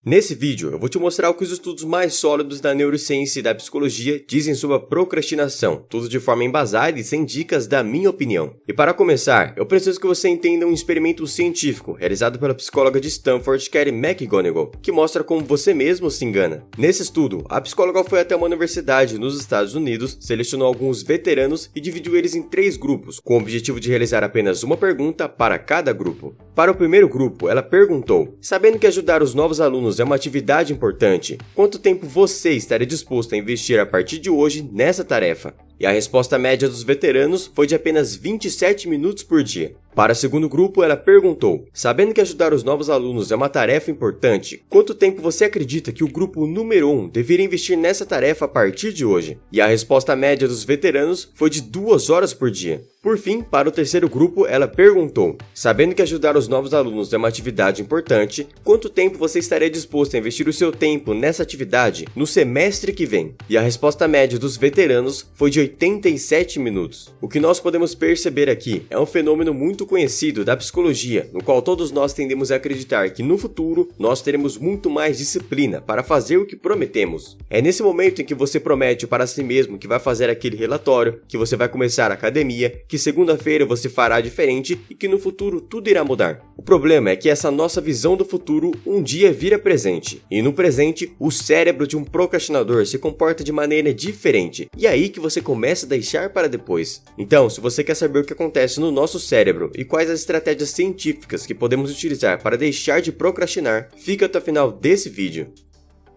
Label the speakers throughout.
Speaker 1: Nesse vídeo, eu vou te mostrar o que os estudos mais sólidos da neurociência e da psicologia dizem sobre a procrastinação, tudo de forma embasada e sem dicas da minha opinião. E para começar, eu preciso que você entenda um experimento científico realizado pela psicóloga de Stanford, Kelly McGonigal, que mostra como você mesmo se engana. Nesse estudo, a psicóloga foi até uma universidade nos Estados Unidos, selecionou alguns veteranos e dividiu eles em 3 grupos, com o objetivo de realizar apenas uma pergunta para cada grupo. Para o primeiro grupo, ela perguntou: sabendo que ajudar os novos alunos é uma atividade importante, quanto tempo você estaria disposto a investir a partir de hoje nessa tarefa? E a resposta média dos veteranos foi de apenas 27 minutos por dia. Para o segundo grupo, ela perguntou: sabendo que ajudar os novos alunos é uma tarefa importante, quanto tempo você acredita que o grupo número 1 deveria investir nessa tarefa a partir de hoje? E a resposta média dos veteranos foi de 2 horas por dia. Por fim, para o terceiro grupo, ela perguntou: sabendo que ajudar os novos alunos é uma atividade importante, quanto tempo você estaria disposto a investir o seu tempo nessa atividade no semestre que vem? E a resposta média dos veteranos foi de 87 minutos. O que nós podemos perceber aqui é um fenômeno muito conhecido da psicologia, no qual todos nós tendemos a acreditar que no futuro nós teremos muito mais disciplina para fazer o que prometemos. É nesse momento em que você promete para si mesmo que vai fazer aquele relatório, que você vai começar a academia, que segunda-feira você fará diferente e que no futuro tudo irá mudar. O problema é que essa nossa visão do futuro um dia vira presente, e no presente o cérebro de um procrastinador se comporta de maneira diferente, e é aí que você começa a deixar para depois. Então, se você quer saber o que acontece no nosso cérebro e quais as estratégias científicas que podemos utilizar para deixar de procrastinar, fica até o final desse vídeo.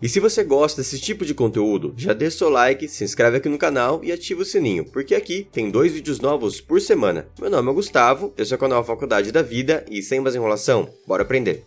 Speaker 1: E se você gosta desse tipo de conteúdo, já deixa seu like, se inscreve aqui no canal e ativa o sininho, porque aqui tem 2 vídeos novos por semana. Meu nome é Gustavo, esse é o canal Faculdade da Vida e sem mais enrolação, bora aprender.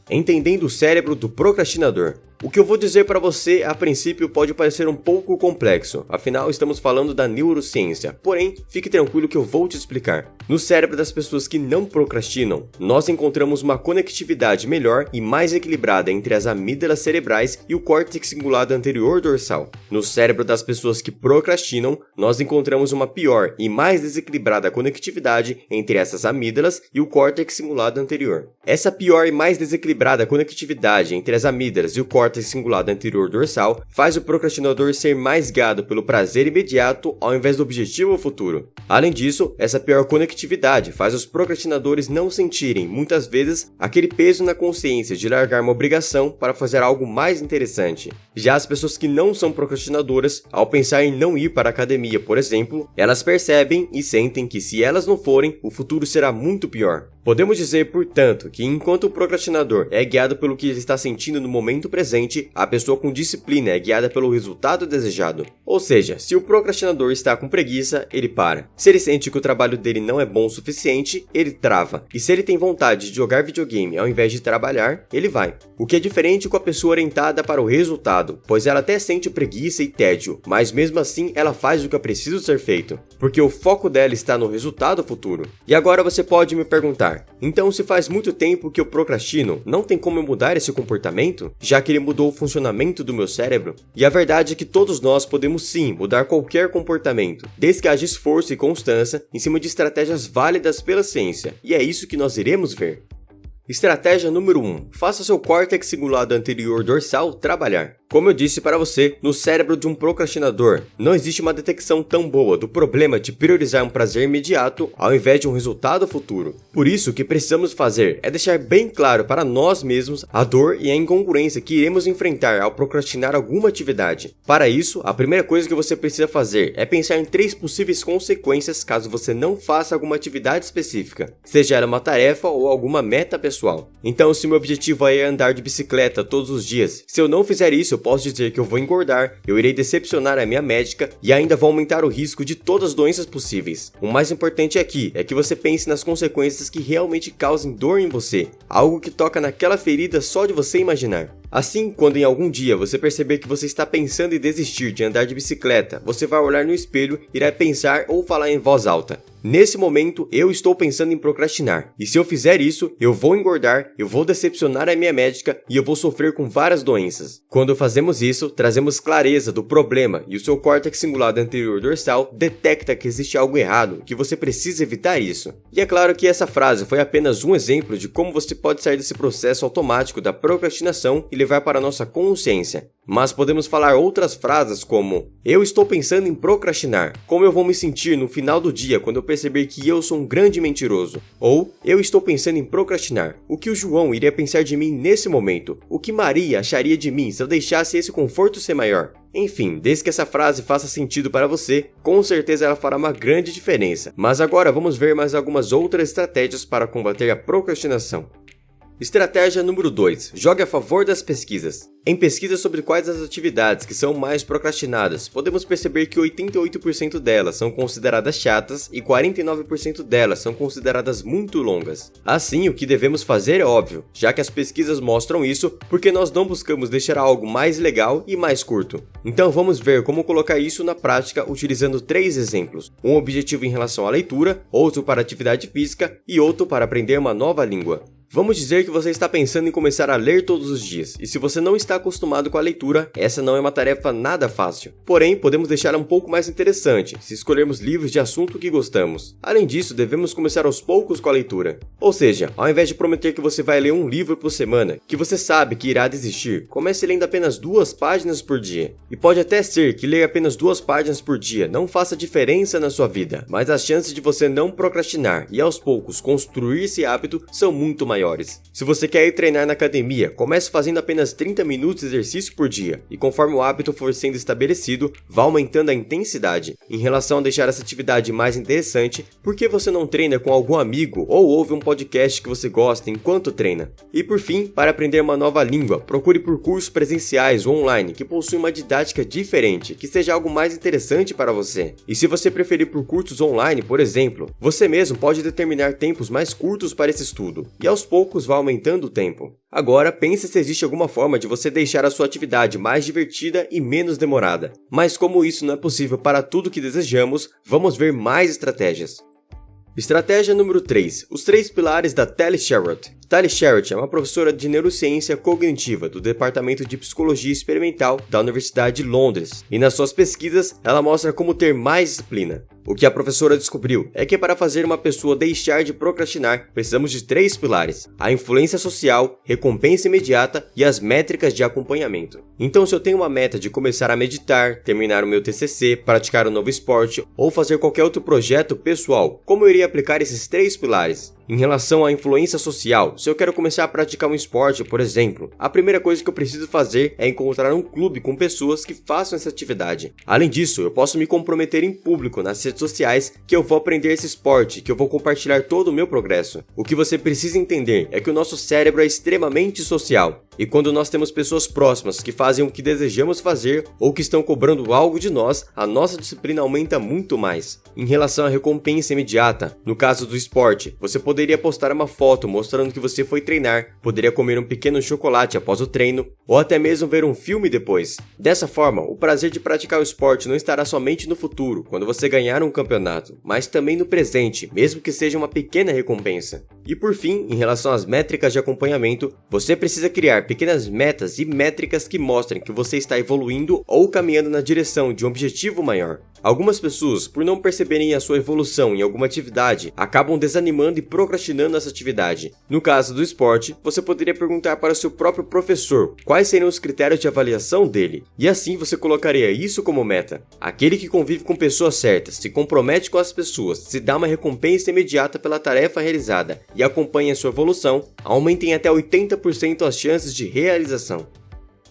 Speaker 1: Entendendo o cérebro do procrastinador. O que eu vou dizer para você, a princípio, pode parecer um pouco complexo, afinal estamos falando da neurociência, porém, fique tranquilo que eu vou te explicar. No cérebro das pessoas que não procrastinam, nós encontramos uma conectividade melhor e mais equilibrada entre as amígdalas cerebrais e o córtex cingulado anterior dorsal. No cérebro das pessoas que procrastinam, nós encontramos uma pior e mais desequilibrada conectividade entre essas amígdalas e o córtex cingulado anterior. Essa pior e mais desequilibrada conectividade entre as amígdalas e o córtex cingulado anterior dorsal faz o procrastinador ser mais guiado pelo prazer imediato ao invés do objetivo futuro. Além disso, essa pior conectividade faz os procrastinadores não sentirem, muitas vezes, aquele peso na consciência de largar uma obrigação para fazer algo mais interessante. Já as pessoas que não são procrastinadoras, ao pensar em não ir para a academia, por exemplo, elas percebem e sentem que se elas não forem, o futuro será muito pior. Podemos dizer, portanto, que enquanto o procrastinador é guiado pelo que ele está sentindo no momento presente, a pessoa com disciplina é guiada pelo resultado desejado. Ou seja, se o procrastinador está com preguiça, ele para. Se ele sente que o trabalho dele não é bom o suficiente, ele trava. E se ele tem vontade de jogar videogame ao invés de trabalhar, ele vai. O que é diferente com a pessoa orientada para o resultado, pois ela até sente preguiça e tédio, mas mesmo assim ela faz o que é preciso ser feito, porque o foco dela está no resultado futuro. E agora você pode me perguntar: então, se faz muito tempo que eu procrastino, não tem como eu mudar esse comportamento, já que ele mudou o funcionamento do meu cérebro? E a verdade é que todos nós podemos sim mudar qualquer comportamento, desde que haja esforço e constância em cima de estratégias válidas pela ciência, e é isso que nós iremos ver. Estratégia número 1. Faça seu córtex cingulado anterior dorsal trabalhar. Como eu disse para você, no cérebro de um procrastinador, não existe uma detecção tão boa do problema de priorizar um prazer imediato ao invés de um resultado futuro. Por isso, o que precisamos fazer é deixar bem claro para nós mesmos a dor e a incongruência que iremos enfrentar ao procrastinar alguma atividade. Para isso, a primeira coisa que você precisa fazer é pensar em 3 possíveis consequências caso você não faça alguma atividade específica, seja ela uma tarefa ou alguma meta pessoal. Então, se meu objetivo é andar de bicicleta todos os dias, se eu não fizer isso, eu posso dizer que eu vou engordar, eu irei decepcionar a minha médica e ainda vou aumentar o risco de todas as doenças possíveis. O mais importante aqui é que você pense nas consequências que realmente causem dor em você, algo que toca naquela ferida só de você imaginar. Assim, quando em algum dia você perceber que você está pensando em desistir de andar de bicicleta, você vai olhar no espelho e irá pensar ou falar em voz alta: nesse momento eu estou pensando em procrastinar, e se eu fizer isso, eu vou engordar, eu vou decepcionar a minha médica e eu vou sofrer com várias doenças. Quando fazemos isso, trazemos clareza do problema e o seu córtex cingulado anterior dorsal detecta que existe algo errado, que você precisa evitar isso. E é claro que essa frase foi apenas um exemplo de como você pode sair desse processo automático da procrastinação e levar para a nossa consciência. Mas podemos falar outras frases como: eu estou pensando em procrastinar. Como eu vou me sentir no final do dia quando eu perceber que eu sou um grande mentiroso? Ou eu estou pensando em procrastinar. O que o João iria pensar de mim nesse momento? O que Maria acharia de mim se eu deixasse esse conforto ser maior? Enfim, desde que essa frase faça sentido para você, com certeza ela fará uma grande diferença. Mas agora vamos ver mais algumas outras estratégias para combater a procrastinação. Estratégia número 2. Jogue a favor das pesquisas. Em pesquisas sobre quais as atividades que são mais procrastinadas, podemos perceber que 88% delas são consideradas chatas e 49% delas são consideradas muito longas. Assim, o que devemos fazer é óbvio, já que as pesquisas mostram isso, porque nós não buscamos deixar algo mais legal e mais curto. Então vamos ver como colocar isso na prática utilizando 3 exemplos. Um objetivo em relação à leitura, outro para atividade física e outro para aprender uma nova língua. Vamos dizer que você está pensando em começar a ler todos os dias, e se você não está acostumado com a leitura, essa não é uma tarefa nada fácil. Porém, podemos deixá-la um pouco mais interessante, se escolhermos livros de assunto que gostamos. Além disso, devemos começar aos poucos com a leitura. Ou seja, ao invés de prometer que você vai ler um livro por semana, que você sabe que irá desistir, comece lendo apenas 2 páginas por dia. E pode até ser que ler apenas 2 páginas por dia não faça diferença na sua vida, mas as chances de você não procrastinar e aos poucos construir esse hábito são muito maiores. Se você quer ir treinar na academia, comece fazendo apenas 30 minutos de exercício por dia, e conforme o hábito for sendo estabelecido, vá aumentando a intensidade. Em relação a deixar essa atividade mais interessante, por que você não treina com algum amigo ou ouve um podcast que você gosta enquanto treina? E por fim, para aprender uma nova língua, procure por cursos presenciais ou online que possuem uma didática diferente, que seja algo mais interessante para você. E se você preferir por cursos online, por exemplo, você mesmo pode determinar tempos mais curtos para esse estudo, e aos poucos vai aumentando o tempo. Agora, pense se existe alguma forma de você deixar a sua atividade mais divertida e menos demorada. Mas como isso não é possível para tudo que desejamos, vamos ver mais estratégias. Estratégia número 3. Os 3 pilares da Tali Sharot. Tali Sharot é uma professora de neurociência cognitiva do Departamento de Psicologia Experimental da Universidade de Londres, e nas suas pesquisas ela mostra como ter mais disciplina. O que a professora descobriu é que para fazer uma pessoa deixar de procrastinar, precisamos de 3 pilares: a influência social, recompensa imediata e as métricas de acompanhamento. Então, se eu tenho uma meta de começar a meditar, terminar o meu TCC, praticar um novo esporte ou fazer qualquer outro projeto pessoal, como eu iria aplicar esses 3 pilares? Em relação à influência social, se eu quero começar a praticar um esporte, por exemplo, a primeira coisa que eu preciso fazer é encontrar um clube com pessoas que façam essa atividade. Além disso, eu posso me comprometer em público nas redes sociais que eu vou aprender esse esporte, que eu vou compartilhar todo o meu progresso. O que você precisa entender é que o nosso cérebro é extremamente social. E quando nós temos pessoas próximas que fazem o que desejamos fazer ou que estão cobrando algo de nós, a nossa disciplina aumenta muito mais. Em relação à recompensa imediata, no caso do esporte, você poderia postar uma foto mostrando que você foi treinar, poderia comer um pequeno chocolate após o treino, ou até mesmo ver um filme depois. Dessa forma, o prazer de praticar o esporte não estará somente no futuro, quando você ganhar um campeonato, mas também no presente, mesmo que seja uma pequena recompensa. E por fim, em relação às métricas de acompanhamento, você precisa criar pequenas metas e métricas que mostrem que você está evoluindo ou caminhando na direção de um objetivo maior. Algumas pessoas, por não perceberem a sua evolução em alguma atividade, acabam desanimando e procrastinando essa atividade. No caso do esporte, você poderia perguntar para o seu próprio professor quais seriam os critérios de avaliação dele, e assim você colocaria isso como meta. Aquele que convive com pessoas certas, se compromete com as pessoas, se dá uma recompensa imediata pela tarefa realizada e acompanha sua evolução, aumentem até 80% as chances de realização.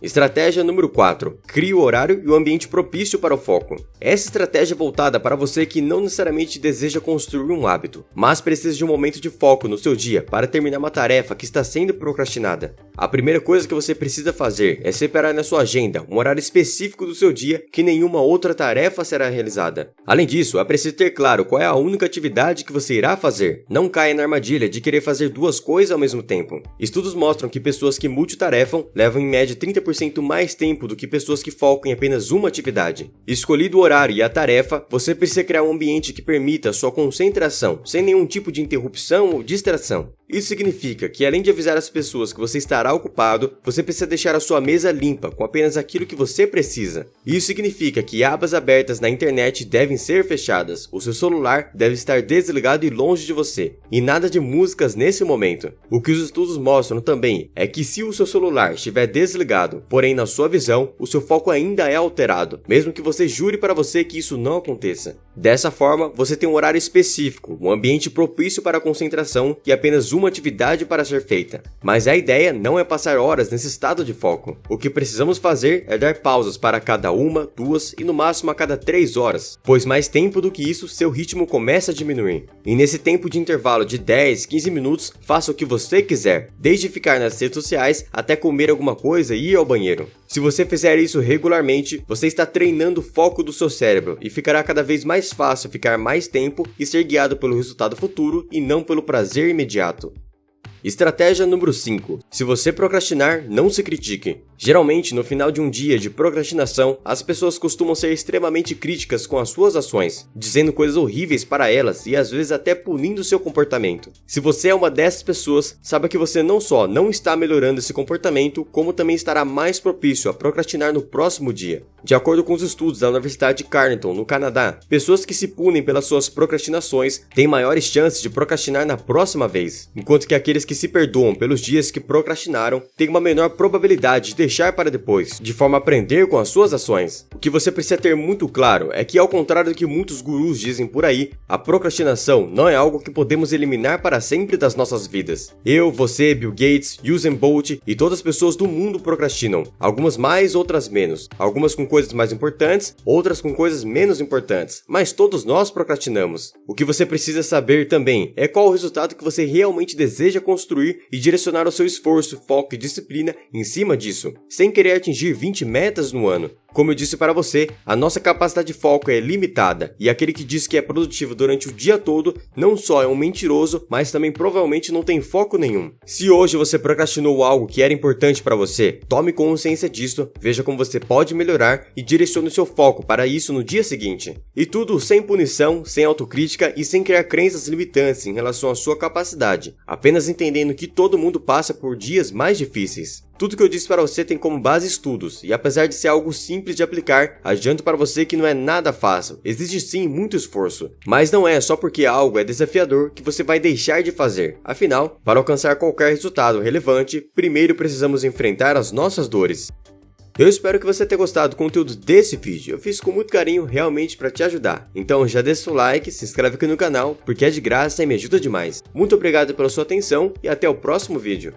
Speaker 1: Estratégia número 4. Crie o horário e o ambiente propício para o foco. Essa estratégia é voltada para você que não necessariamente deseja construir um hábito, mas precisa de um momento de foco no seu dia para terminar uma tarefa que está sendo procrastinada. A primeira coisa que você precisa fazer é separar na sua agenda um horário específico do seu dia que nenhuma outra tarefa será realizada. Além disso, é preciso ter claro qual é a única atividade que você irá fazer. Não caia na armadilha de querer fazer 2 coisas ao mesmo tempo. Estudos mostram que pessoas que multitarefam levam em média 30% mais tempo do que pessoas que focam em apenas uma atividade. Escolhido o horário e a tarefa, você precisa criar um ambiente que permita a sua concentração, sem nenhum tipo de interrupção ou distração. Isso significa que, além de avisar as pessoas que você estará ocupado, você precisa deixar a sua mesa limpa com apenas aquilo que você precisa. Isso significa que abas abertas na internet devem ser fechadas, o seu celular deve estar desligado e longe de você, e nada de músicas nesse momento. O que os estudos mostram também é que se o seu celular estiver desligado, porém na sua visão, o seu foco ainda é alterado, mesmo que você jure para você que isso não aconteça. Dessa forma, você tem um horário específico, um ambiente propício para a concentração e apenas uma atividade para ser feita. Mas a ideia não é passar horas nesse estado de foco. O que precisamos fazer é dar pausas para cada 1, 2 e no máximo a cada 3 horas, pois mais tempo do que isso, seu ritmo começa a diminuir. E nesse tempo de intervalo de 10, 15 minutos, faça o que você quiser, desde ficar nas redes sociais até comer alguma coisa e ir ao banheiro. Se você fizer isso regularmente, você está treinando o foco do seu cérebro e ficará cada vez mais fácil ficar mais tempo e ser guiado pelo resultado futuro e não pelo prazer imediato. Estratégia número 5. Se você procrastinar, não se critique. Geralmente, no final de um dia de procrastinação, as pessoas costumam ser extremamente críticas com as suas ações, dizendo coisas horríveis para elas e às vezes até punindo seu comportamento. Se você é uma dessas pessoas, saiba que você não só não está melhorando esse comportamento, como também estará mais propício a procrastinar no próximo dia. De acordo com os estudos da Universidade de Carleton, no Canadá, pessoas que se punem pelas suas procrastinações têm maiores chances de procrastinar na próxima vez, enquanto que aqueles que se perdoam pelos dias que procrastinaram têm uma menor probabilidade de deixar para depois, de forma a aprender com as suas ações. O que você precisa ter muito claro é que, ao contrário do que muitos gurus dizem por aí, a procrastinação não é algo que podemos eliminar para sempre das nossas vidas. Eu, você, Bill Gates, Usain Bolt e todas as pessoas do mundo procrastinam, algumas mais, outras menos, algumas com coisas mais importantes, outras com coisas menos importantes, mas todos nós procrastinamos. O que você precisa saber também é qual o resultado que você realmente deseja construir e direcionar o seu esforço, foco e disciplina em cima disso, sem querer atingir 20 metas no ano. Como eu disse para você, a nossa capacidade de foco é limitada, e aquele que diz que é produtivo durante o dia todo não só é um mentiroso, mas também provavelmente não tem foco nenhum. Se hoje você procrastinou algo que era importante para você, tome consciência disso, veja como você pode melhorar e direcione o seu foco para isso no dia seguinte. E tudo sem punição, sem autocrítica e sem criar crenças limitantes em relação à sua capacidade, apenas entendendo que todo mundo passa por dias mais difíceis. Tudo que eu disse para você tem como base estudos, e apesar de ser algo simples de aplicar, adianto para você que não é nada fácil, exige sim muito esforço. Mas não é só porque algo é desafiador que você vai deixar de fazer. Afinal, para alcançar qualquer resultado relevante, primeiro precisamos enfrentar as nossas dores. Eu espero que você tenha gostado do conteúdo desse vídeo, eu fiz com muito carinho realmente para te ajudar. Então já deixa seu like, se inscreve aqui no canal, porque é de graça e me ajuda demais. Muito obrigado pela sua atenção e até o próximo vídeo.